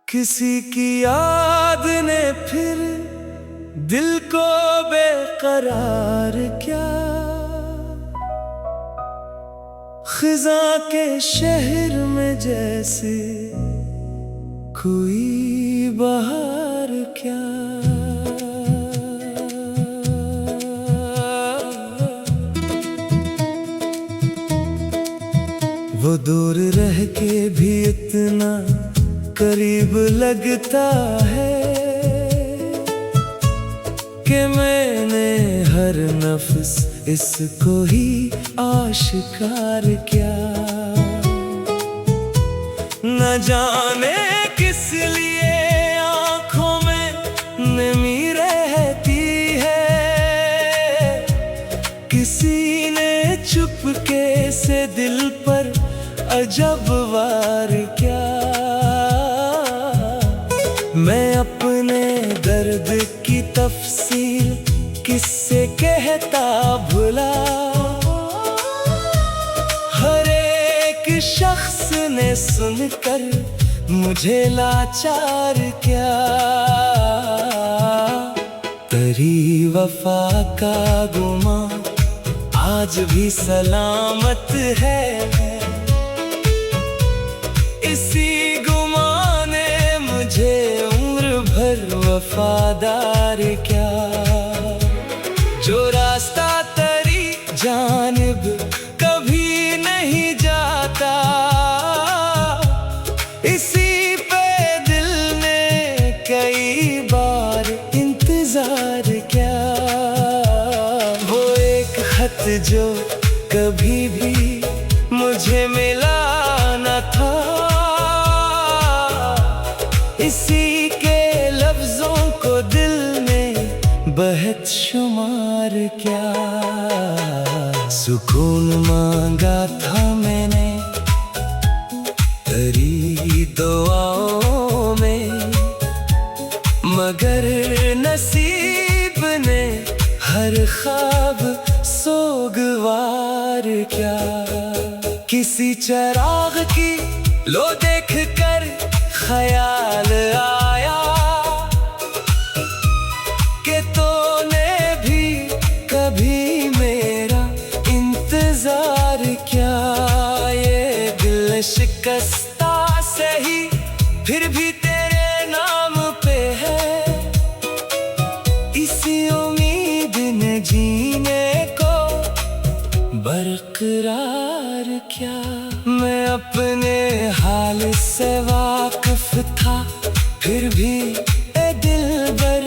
किसी की याद ने फिर दिल को बेकरार क्या, खिज़ा के शहर में जैसे कोई बहार क्या। वो दूर रह के भी इतना करीब लगता है कि मैंने हर नफ्स इसको ही आशिकार क्या। न जाने किस लिए आँखों में नमी रहती है, किसी ने चुपके से दिल पर अजब वार क्या। मैं अपने दर्द की तफसील किससे कहता भुला, हर एक शख्स ने सुनकर मुझे लाचार क्या। तेरी वफा का गुमा आज भी सलामत है, इसी गुमा ने मुझे उम्र भर वफादार क्या। जो रास्ता तेरी जानिब कभी नहीं जाता, इसी पे दिल ने कई बार इंतजार क्या। वो एक खत जो कभी भी मुझे मिला न था, इसी के लफ्जों को दिल ने बहुत शुमार क्या। सुकून मांगा था मैंने तेरी दुआओं में, मगर नसीब ने हर ख्वाब सोगवार क्या। किसी चिराग की लो देख कर ख्याल आया कि तूने भी कभी मेरा इंतजार क्या। ये दिल शिकस्ता सही फिर भी तेरे नाम पे है, इसी उम्मीद ने जीने को बरकरार क्या। मैं अपने हाल से वाकिफ था फिर भी ए दिलबर,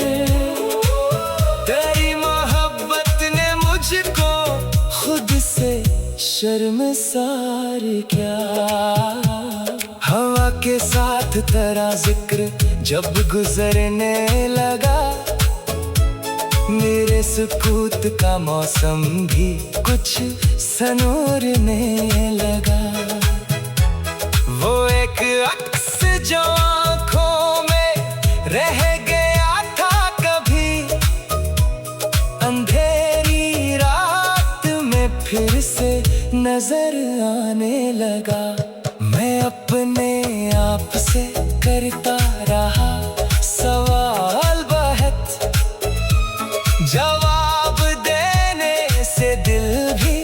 तेरी मोहब्बत ने मुझको खुद से शर्मसार क्या। हवा के साथ तेरा जिक्र जब गुजरने लगा, मेरे सुकूत का मौसम भी कुछ सनूरने लगा। वो एक अक्स जो आँखों में रह गया था कभी, अंधेरी रात में फिर से नजर आने लगा। मैं अपने आप से करता रहा सवाल बहुत, जवाब देने से दिल भी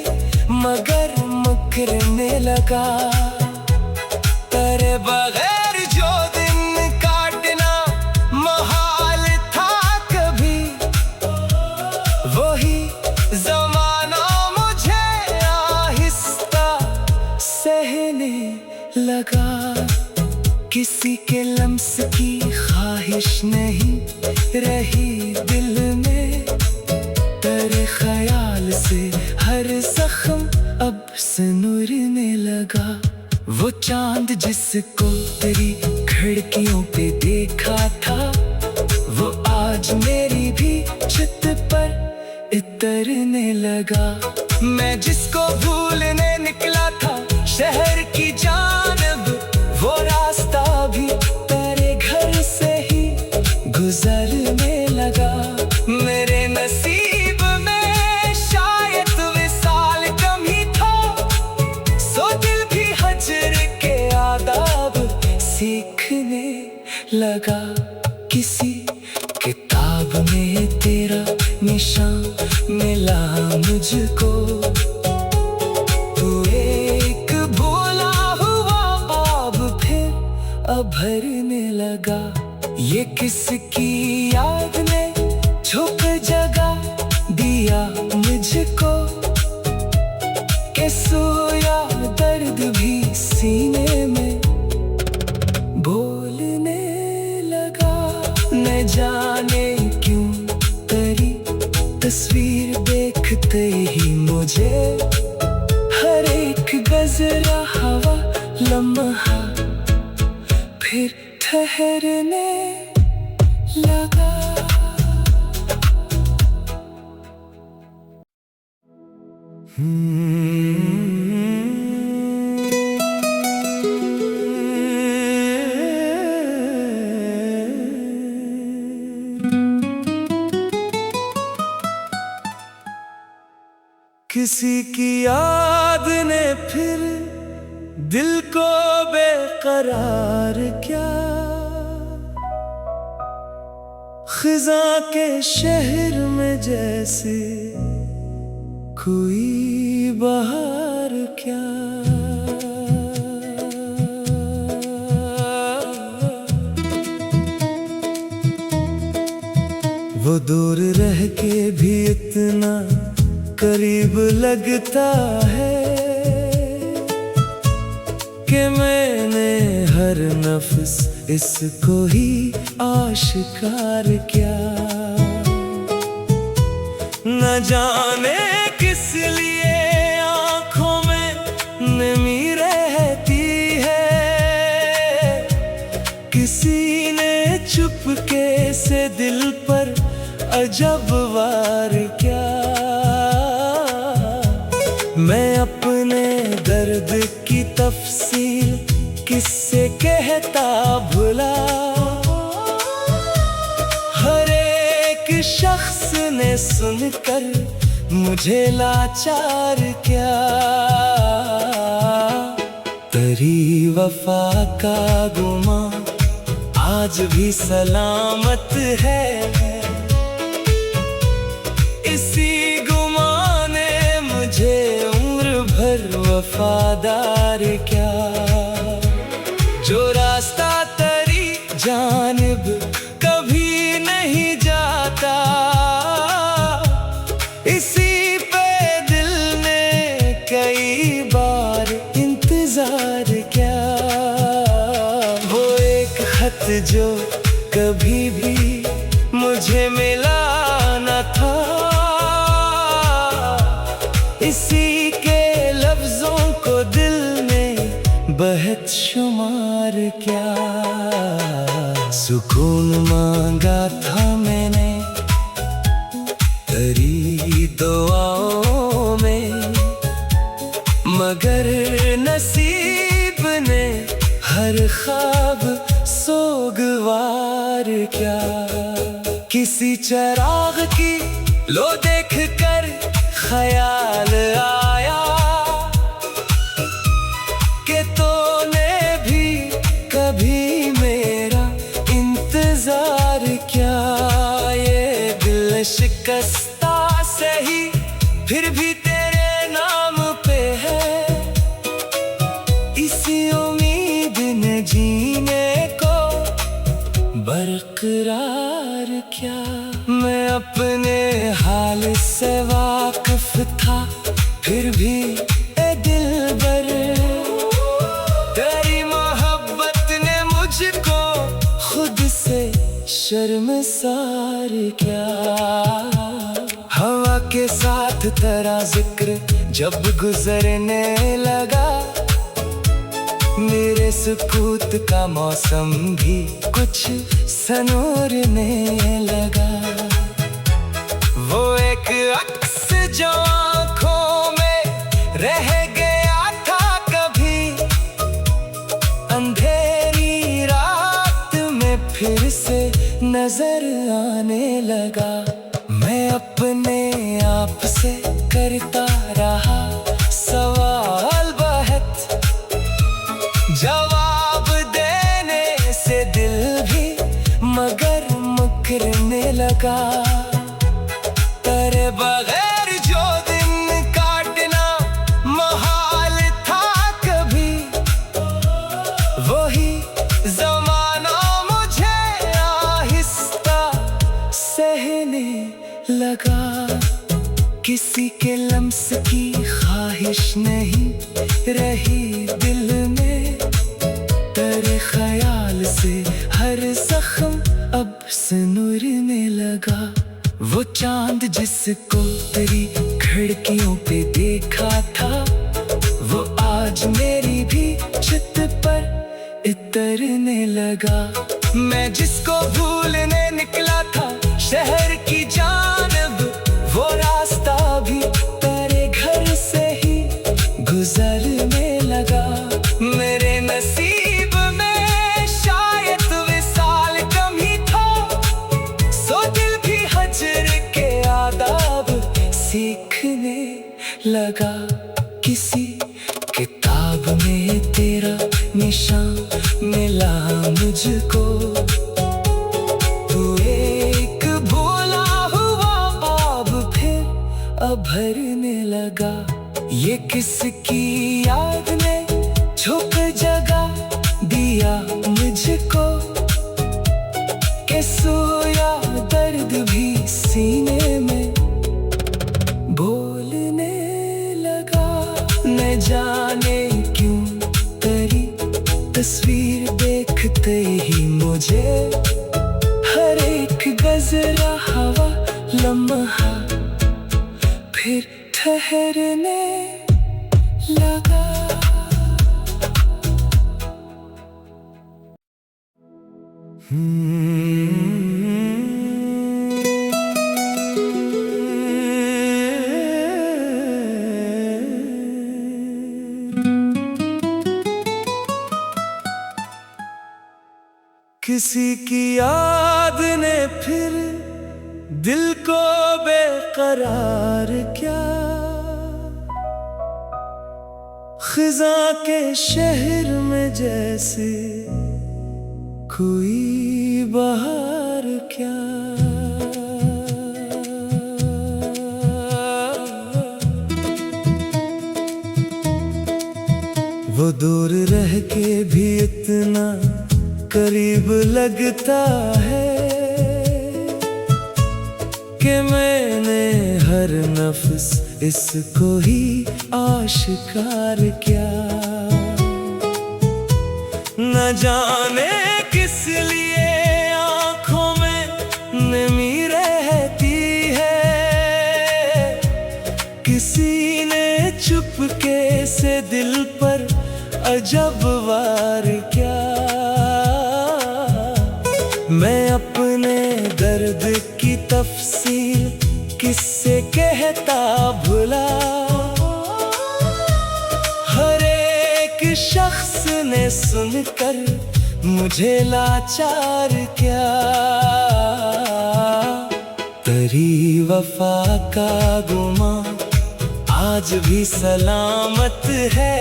मगर मुकरने लगा। तेरे बगैर जो दिन काटना मुहाल था कभी, वही ज़माना मुझे आहिस्ता सहने लगा। किसी के लम्स की ख्वाहिश नहीं रही दिल में, तेरे ख्याल से हर जख्म अब सनूरने लगा। वो चांद जिसको तेरी खिड़कियों पे देखा था, वो आज मेरी भी छत पर इतरने लगा। मैं जिसको भूलने निकला था शहर की जानिब, वो रास्ता भी तेरे घर सीखने लगा। किसी किताब में तेरा निशान मिला मुझको। तू एक भोला हुआ ख्वाब फिर उभरने लगा। ये किसकी याद ने छुप जगह दिया मुझको, कि सोया दर्द भी सीने में बोलने लगा। न जाने क्यों तेरी तस्वीर देखते ही मुझे हर एक गजरा हवा लम्हा फिर ठहरने लगा। किसी की याद ने फिर दिल को बेकरार किया। खिजा के शहर में जैसे कोई बहार क्या। वो दूर रह के भी इतना करीब लगता है, कि मैंने हर नफ्स इसको ही आशिकार किया। न जाने किस लिए आँखों में नमी रहती है, किसी ने चुपके से दिल पर अजब वार किया। मैं अपने दर्द की तफसील किससे कहता भुला। हर एक शख्स ने सुनकर मुझे लाचार किया। तेरी वफा का गुमा आज भी सलामत है। इसी गुमा ने मुझे उम्र भर वफादार क्या। जो रास्ता तेरी जानिब कभी नहीं जाता, इसी पे दिल ने कई बार इंतजार किया। वो एक खत जो कभी भी मुझे मिला न था, इसी के लफ्जों को दिल ने बहुत शुमार किया। सुकून मांगा था मैंने तेरी दुआओं में, मगर नसीब ने हर ख्वाब सोगवार किया। किसी चिराग की लो देख कर ख्याल आया, कि तूने भी कभी मेरा इंतजार किया। ये दिल शिकस्ता सही फिर भी तेरे नाम पे है, इसी उम्मीद ने जीने को बरकरार किया। मैं अपने हाल से वाकिफ था फिर भी ए दिलबर, तेरी मोहब्बत ने मुझको खुद से शर्मसार किया। हवा के साथ तेरा जिक्र जब गुजरने लगा, मेरे सुकूत का मौसम भी कुछ सनोरने लगा। वो एक अक्स जो आँखों में रह गया था कभी, अंधेरी रात में फिर से नजर आने लगा। मैं अपने आप से करता रहा सवाल बहुत, जवाब देने लगा। तेरे बगैर जो दिन काटना महाल था कभी, वही जमाना मुझे आहिस्ता सहने लगा। किसी के लम्स की ख्वाहिश नहीं रही दिल में, तेरे ख्याल से हर जख्म अब सिनुरने लगा। वो चांद जिसको तेरी खिड़कियों पे देखा था, वो आज मेरी भी छत पर इतरने लगा। मैं जिसको भूलने निकला था शहर की जानिब, वो रास्ता भी तेरे घर से ही गुजरने लगा। मेरे नसीब में शायद विसाल कम ही था, सो दिल भी हजर के आदाब सीखने लगा। किसी किताब में तेरा निशान मिला मुझको, तू एक भूला हुआ बाब फिर भरने लगा। ये किसकी याद ने छुप जगह दिया मुझको, कि सोया दर्द भी सीने में बोलने लगा। न जाने क्यों तेरी तस्वीर देखते ही मुझे हर एक गजरा हवा लम्हा फिर ठहरने लगा। किसी की याद ने फिर दिल को बेकरार किया, खिज़ां के शहर में जैसे कोई बहार क्या। वो दूर रह के भी इतना करीब लगता है, कि मैंने हर नफ्स इसको ही आशिकार किया। न जाने किस लिए आँखों में नमी रहती है, किसी ने चुपके से दिल पर अजब वार किया। मैं अपने दर्द की तफसील किससे कहता भुला, हर एक शख्स ने सुनकर मुझे लाचार किया। तेरी वफा का गुमा आज भी सलामत है,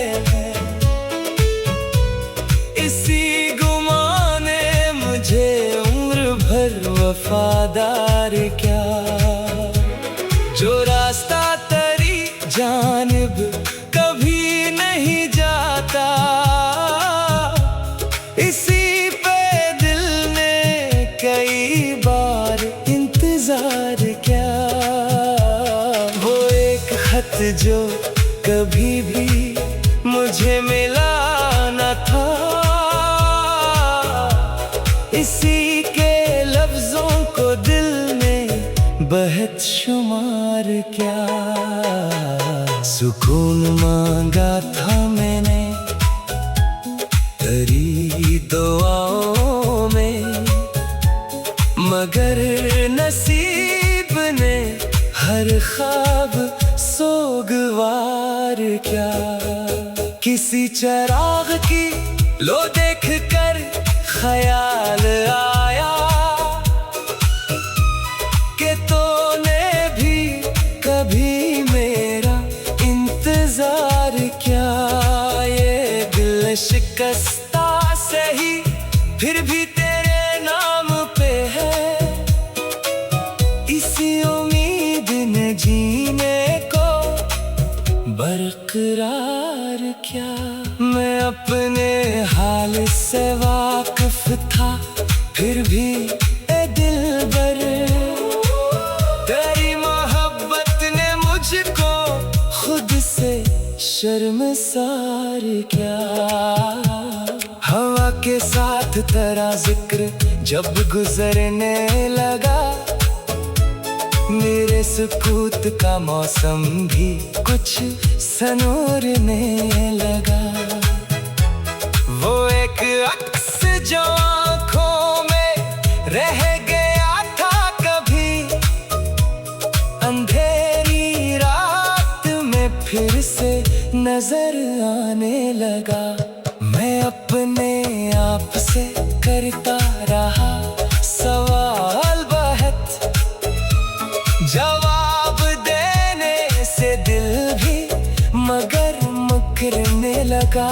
इसी गुमा ने मुझे उम्र भर वफादार क्या। जो रास्ता तेरी जानिब कभी नहीं जाता, इसी पे दिल ने कई बार इंतजार किया। वो एक खत जो कभी भी मुझे मिला न था, इसी के लफ्जों को दिल ने बहुत शुमार क्या। सुकून मांगा था मैंने तेरी दुआओं में, मगर नसीब ने हर ख्वाब सोगवार क्या। किसी चिराग की लो देख कर ख्याल आया, कि तूने भी कभी मेरा इंतजार क्या। ये दिल शिकस्ता सही फिर भी तेरे नाम पे है, फिर भी ए दिलबर, तेरी मोहब्बत ने मुझको खुद से शर्मसार किया। हवा के साथ तेरा जिक्र जब गुजरने लगा, मेरे सुकूत का मौसम भी कुछ सनोरने लगा। वो एक अक्स जो आँखों में रह गया था कभी, अंधेरी रात में फिर से नजर आने लगा। मैं अपने आप से करता रहा सवाल बहुत, जवाब देने से दिल भी मगर मुकरने लगा।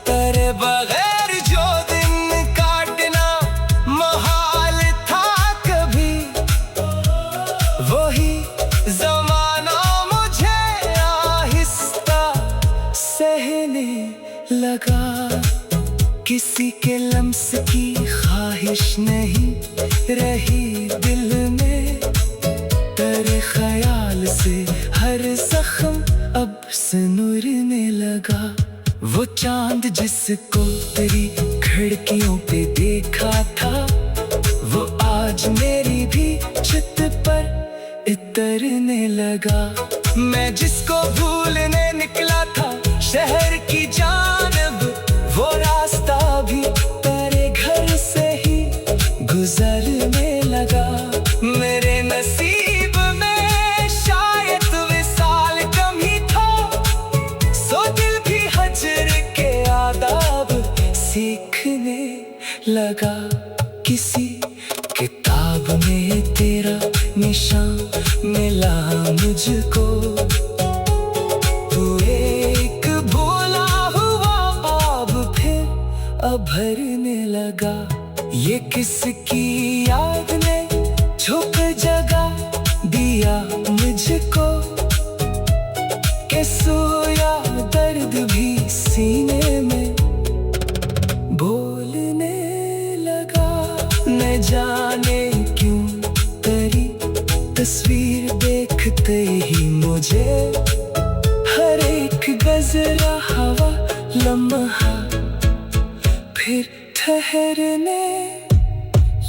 तेरे बगैर जो दिन काटना मुहाल था कभी, वही ज़माना मुझे आहिस्ता सहने लगा। किसी के लम्स की ख्वाहिश नहीं रही दिल में, तेरे ख्याल से हर जख्म अब सनूरने लगा। वो चांद जिसको तेरी खिड़कियों पे देखा था, वो आज मेरी भी छत पर इतरने लगा। मैं जिसको भूलने निकला था शहर की जानब, वो रास्ता भी तेरे घर से ही गुजरने लगा। मेरे नसीब में शायद विसाल कम ही था, सो दिल भी हजर के आदाब सीखने लगा। किसी किताब में तेरा निशान मिला मुझको, तू एक भूला हुआ बाब फिर भरने लगा। ये किसकी याद ने छुप जगह दिया मुझको, कि सोया दर्द भी सीने में बोलने लगा। न जाने क्यों तेरी तस्वीर देखते ही मुझे हर एक गजरा हवा लम्हा फिर ठहरने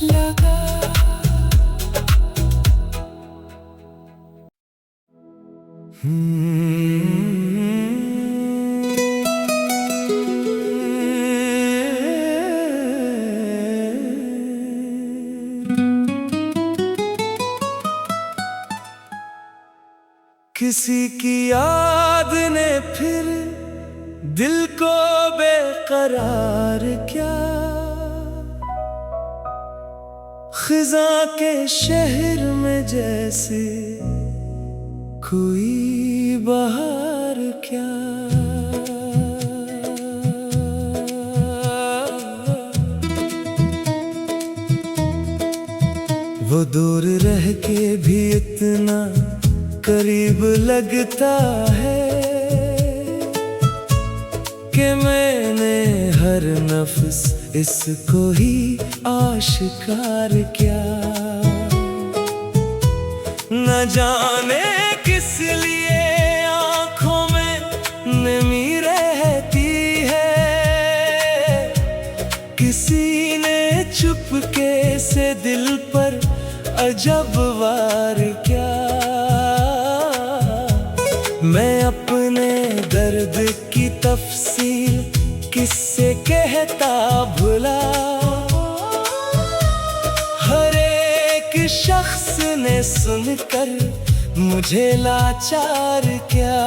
लगा। किसी की याद ने फिर दिल को बेकरार किया, खिज़ां के शहर में जैसे कोई बहार क्या। वो दूर रह के भी इतना करीब लगता है, कि मैंने हर नफ्स इसको ही आशिकार किया। न जाने किस लिए आँखों में नमी रहती है, किसी ने चुपके से दिल पर अजब वार किया। मैं अपने दर्द की तफसील किससे कहता भुला, हर एक शख्स ने सुनकर मुझे लाचार क्या।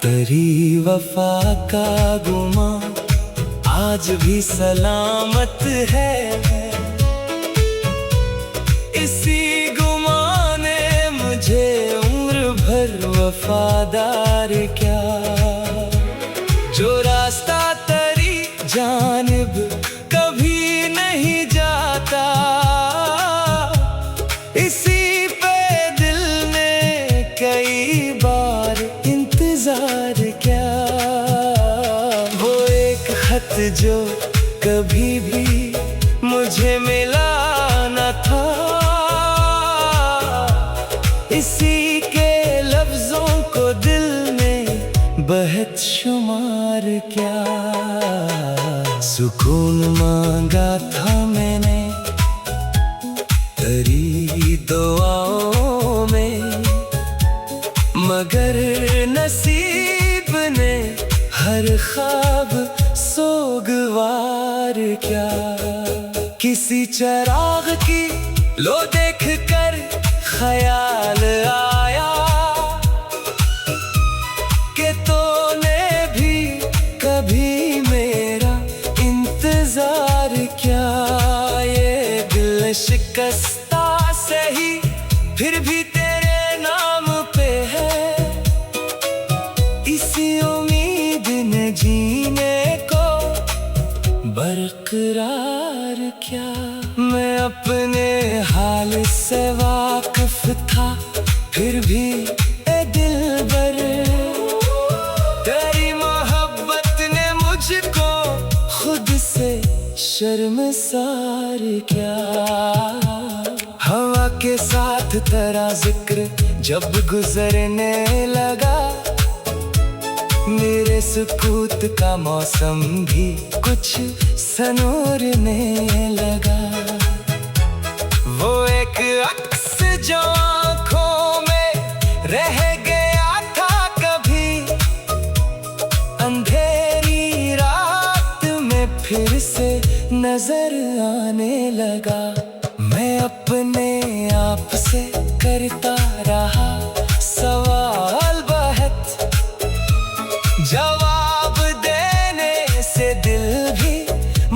तेरी वफा का गुमा आज भी सलामत है, इसी गुमा ने मुझे उम्र भर वफादार क्या। जो रास्ता तेरी जानिब कभी नहीं जाता, इसी पे दिल ने कई बार इंतजार किया। वो एक खत जो कभी भी मुझे मिला न था। इसी के लफ्जों को दिल में बहत शुमार क्या। सुकून मांगा था मैंने तेरी दुआओं में, मगर नसीब ने हर ख्वाब सोगवार क्या। किसी चराग की लो देख कर ख्याल आया कि तूने भी कभी मेरा इंतजार क्या। ये दिल शिकस्ता सही फिर भी तेरे नाम पे है, इसी उम्मीद ने जीने को बरकरार क्या। मैं अपने हाल से वाकिफ था फिर भी ए दिलबर, तेरी मोहब्बत ने मुझको खुद से शर्मसार क्या। हवा के साथ तेरा जिक्र जब गुजरने लगा, मेरे सुकूत का मौसम भी कुछ सनूरने लगा। वो एक अक्स जो आँखों में रह गया था कभी, अंधेरी रात में फिर से नजर आने लगा। मैं अपने आप से करता रहा सवाल बहुत, जवाब देने से दिल भी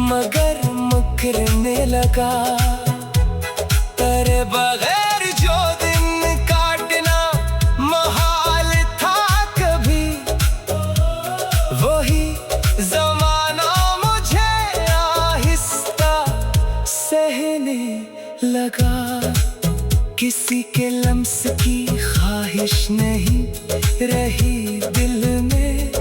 मगर मुकरने लगा। तेरे बगैर जो दिन काटना मुहाल था कभी, वही ज़माना मुझे आहिस्ता सहने लगा। किसी के लम्स की ख्वाहिश नहीं रही दिल में,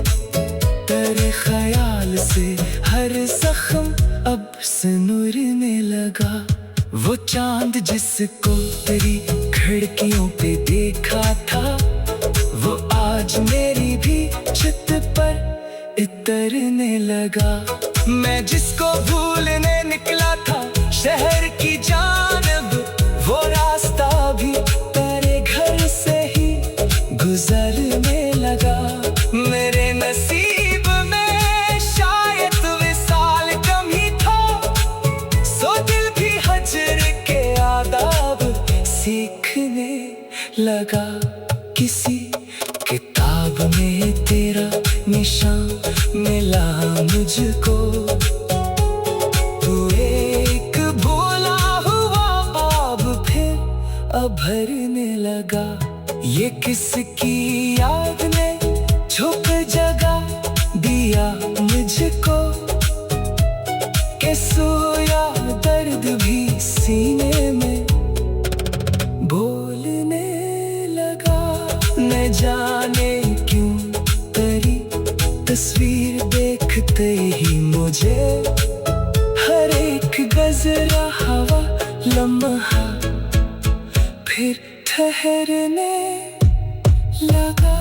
तेरे ख्याल से हर जख्म अब सनूरने लगा। वो चांद जिसको तेरी खिड़कियों पे देखा था, वो आज मेरी भी छत पर इतरने लगा। मैं जिसको भूलने निकला था शहर की जानब, वो रास्ता भी तेरे घर से ही गुजरने लगा। मेरे नसीब में शायद विसाल कम ही था, सो दिल भी हजर के आदाब सीखने लगा। किसी किताब में तेरा निशान मिला मुझको, तू एक भूला हुआ बाब फिर भरने लगा। ये किसकी याद ने छुप जगह दिया मुझको, कि सोया दर्द भी सीने में बोलने लगा। न जाने क्यों तेरी तस्वीर देखते ही मुझे हर एक गजरा हवा लम्हा फिर ठहरने लगा।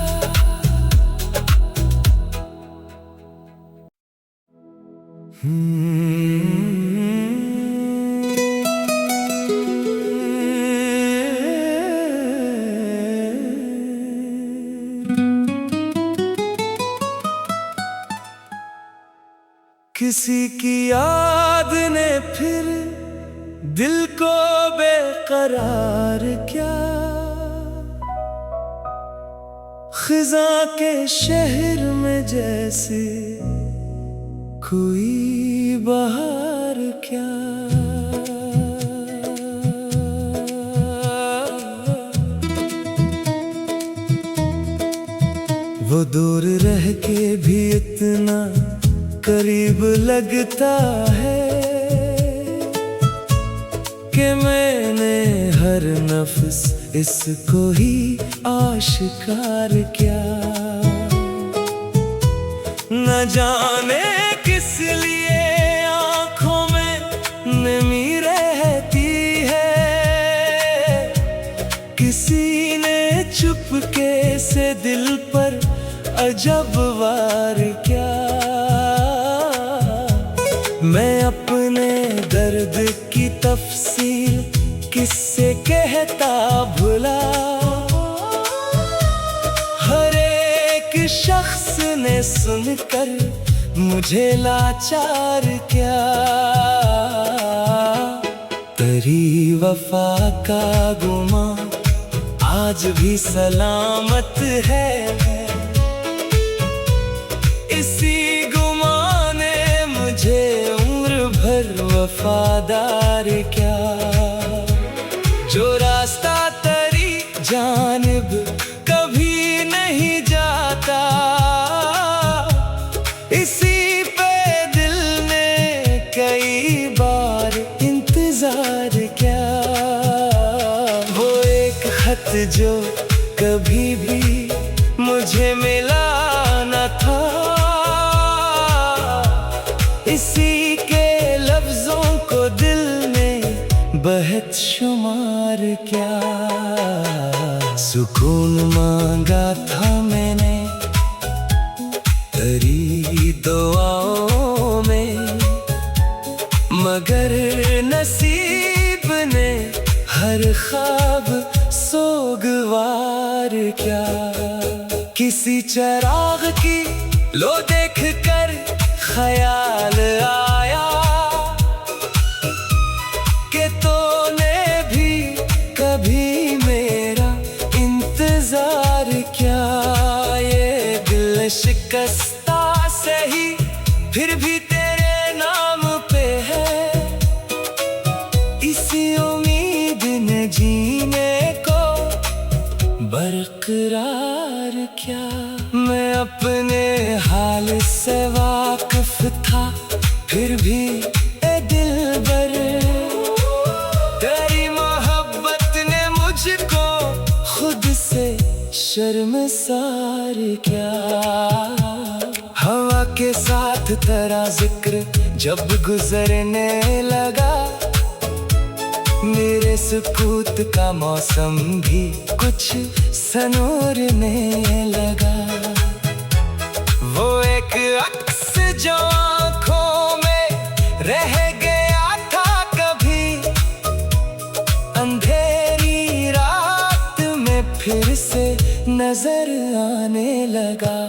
किसी की याद ने फिर दिल को बेकरार क्या। खिज़ां के शहर में जैसे कोई बहार क्या। वो दूर रह के भी इतना करीब लगता है कि मैंने हर नफ्स इसको ही आशिकार क्या। न जाने किस लिए जब वार क्या, मैं अपने दर्द की तफसील किससे कहता भुला। हर एक शख्स ने सुनकर मुझे लाचार क्या, तेरी वफा का गुमा आज भी सलामत है। इसी गुमा ने मुझे उम्र भर वफादार क्या। जो रास्ता तेरी जानिब कभी नहीं जाता, इसी पे दिल ने कई बार इंतजार क्या। वो एक खत जो कभी भी मुझे मिला न था, इसी के लफ्जों को दिल ने बहुत शुमार क्या। सुकून मांगा था मैंने तेरी दुआओं में, मगर नसीब ने हर ख्वाब सोगवार क्या। किसी चिराग की लो देख कर ख्याल आया कि तूने भी कभी मेरा इंतजार क्या। ये दिल शिकस्ता सही फिर भी तेरे नाम पे है, इसी उम्मीद ने जीने को बरकरार क्या। मैं अपने हाल से वाकिफ था फिर भी ए दिलबर, तेरी मोहब्बत ने मुझको खुद से शर्मसार क्या। हवा के साथ तेरा जिक्र जब गुजरने लगा, मेरे सुकूत का मौसम भी कुछ सनोरने लगा। वो एक अक्स जो आँखों में रह गया था कभी, अंधेरी रात में फिर से नजर आने लगा।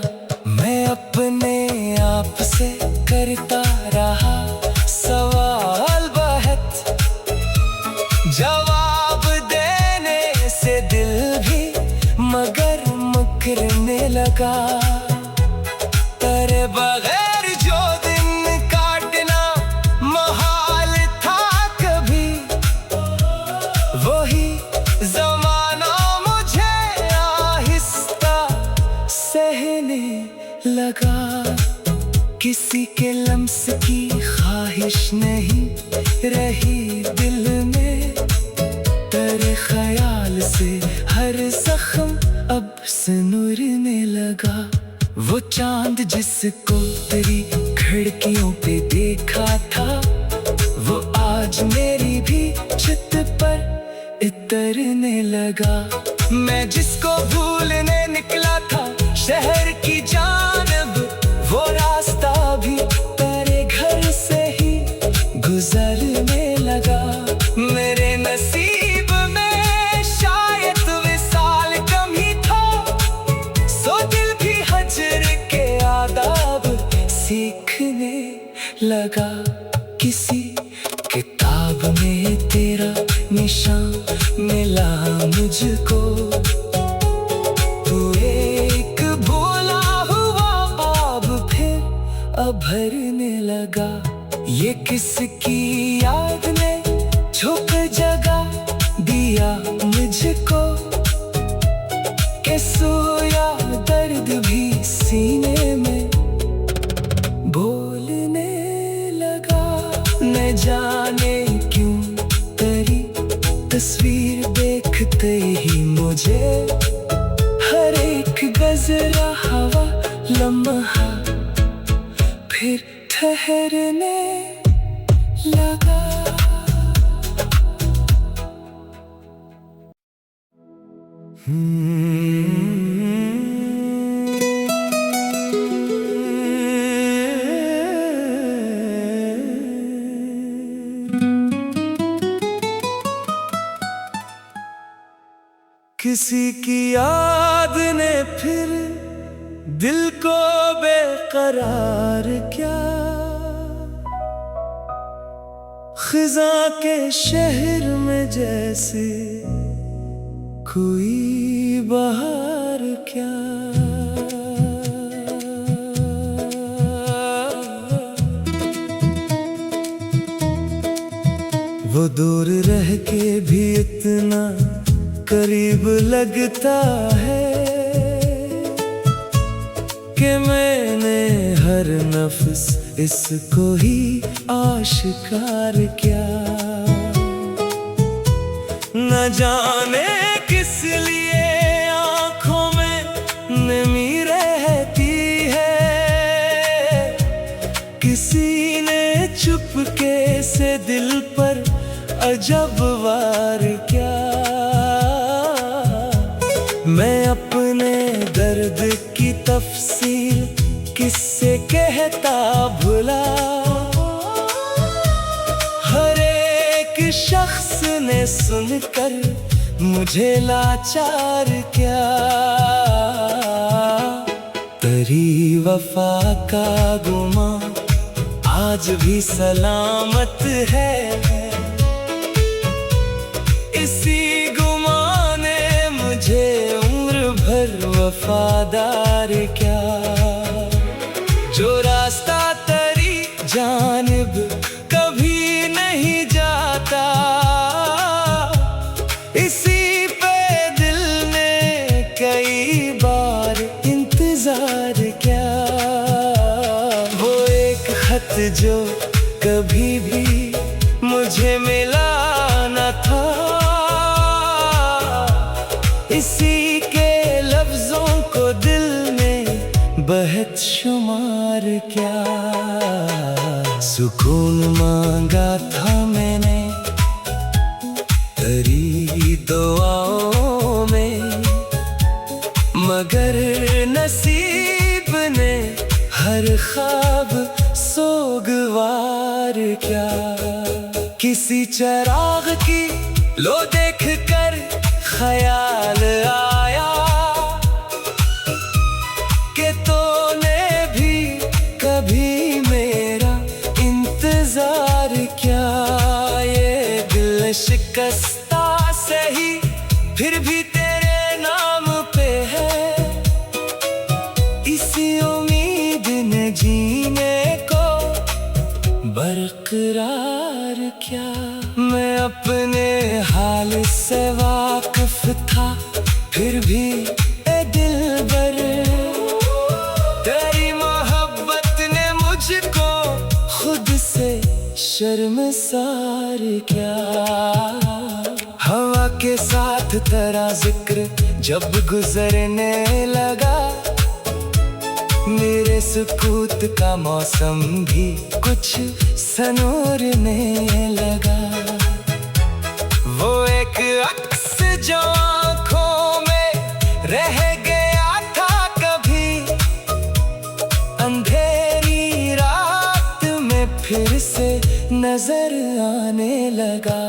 मैं अपने आप से करता रहा सवाल बहुत, जवाब देने से दिल भी मगर मुकरने लगा। तेरे बगैर जो दिन काटना मुहाल था कभी, वही ज़माना मुझे आहिस्ता सहने लगा। किसी के लम्स की ख्वाहिश नहीं रही दिल में, तेरे ख्याल से हर जख्म अब सनूरने लगा। वो चांद जिसको तेरी खिड़कियों पे देखा था, वो आज मेरी भी छत पर इतरने लगा। मैं जिसको भूलने निकला था शहर की जानिब, वो रास्ता भी तेरे घर से ही गुजरने लगा। मेरे नसीब में शायद विसाल कम ही था, सो दिल भी हजर के आदाब सीखने लगा। किसी किताब में तेरा निशान मिला मुझको, तू एक भूला हुआ बाब फिर अभरने लगा। ये किसकी याद ने छुप जगह दिया मुझको, कि सोया दर्द भी सीने में बोलने लगा। न जाने क्यों तेरी तस्वीर देखते ही मुझे हर एक गजरा हवा लम्हा फिर ठहरने लगा। किसी की याद ने फिर दिल को बेकरार क्या, खिजा के शहर में जैसे कोई बहार क्या। वो दूर रह के भी इतना करीब लगता है कि मैंने हर नफ्स इसको ही आशिकार क्या। न जाने किस लिए आँखों में नमी रहती है, किसी ने चुपके से दिल पर अजब वार क्या। मैं अपने दर्द की तफसील किससे कहता भुला, हर एक शख्स ने सुनकर मुझे लाचार क्या। तेरी वफा का गुमा आज भी सलामत है, इसी गुमा ने मुझे उम्र भर वफादार क्या। जो रास्ता तेरी जानिब कभी नहीं जाता, इसी पे दिल ने कई बार इंतजार क्या। वो एक खत जो कभी भी मुझे मिला न था, इसी के लफ्जों को दिल ने बहुत शुमार क्या। सुकून मांगा था मैंने तेरी दुआओं में, मगर नसीब ने हर ख्वाब सोगवार क्या। किसी चिराग की लो देख कर ख्याल आया कि तूने भी कभी मेरा इंतजार क्या। ये दिल शिकस्ता सही फिर भी तेरे नाम पे है, इसी उम्मीद ने जीने को बरकरार क्या। मैं अपने हाल से वाकिफ था फिर भी ए दिलबर, तेरी मोहब्बत ने मुझको खुद से शर्मसार क्या। हवा के साथ तेरा जिक्र जब गुजरने लगा, मेरे सुकूत का मौसम भी कुछ सनोरने लगा। वो एक अक्स जो आँखों में रह गया था कभी, अंधेरी रात में फिर से नजर आने लगा।